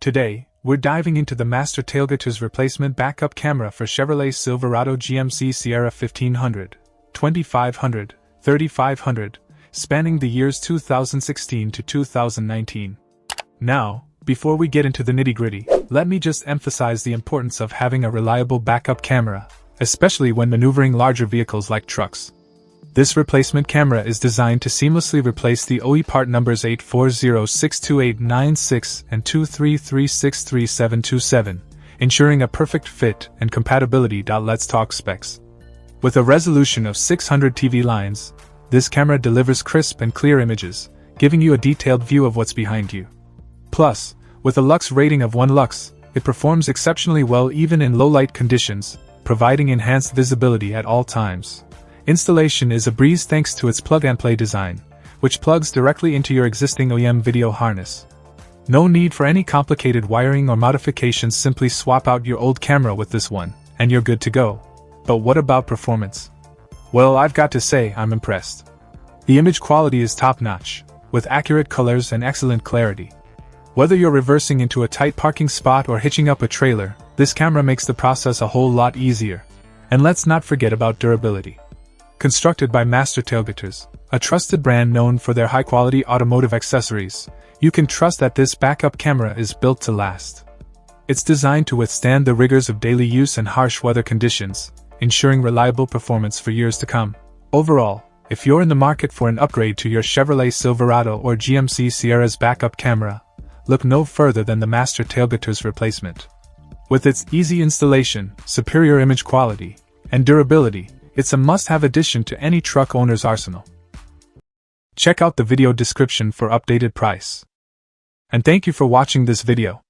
Today, we're diving into the Master Tailgaters replacement backup camera for Chevrolet Silverado GMC Sierra 1500, 2500, 3500, spanning the years 2016 to 2019. Now, before we get into the nitty-gritty, let me just emphasize the importance of having a reliable backup camera, especially when maneuvering larger vehicles like trucks. This replacement camera is designed to seamlessly replace the OE part numbers 840-62896 and 233-63727, ensuring a perfect fit and compatibility. Let's talk specs. With a resolution of 600 TV lines, this camera delivers crisp and clear images, giving you a detailed view of what's behind you. Plus, with a lux rating of 1 lux, it performs exceptionally well even in low-light conditions, providing enhanced visibility at all times. Installation is a breeze thanks to its plug-and-play design, which plugs directly into your existing OEM video harness. No need for any complicated wiring or modifications, simply swap out your old camera with this one, and you're good to go. But what about performance? Well, I've got to say, I'm impressed. The image quality is top-notch, with accurate colors and excellent clarity. Whether you're reversing into a tight parking spot or hitching up a trailer, this camera makes the process a whole lot easier. And let's not forget about durability. Constructed by Master Tailgaters, a trusted brand known for their high-quality automotive accessories, you can trust that this backup camera is built to last. It's designed to withstand the rigors of daily use and harsh weather conditions, ensuring reliable performance for years to come. Overall, if you're in the market for an upgrade to your Chevrolet Silverado or GMC Sierra's backup camera, look no further than the Master Tailgaters replacement. With its easy installation, superior image quality, and durability, it's a must-have addition to any truck owner's arsenal. Check out the video description for updated price. And thank you for watching this video.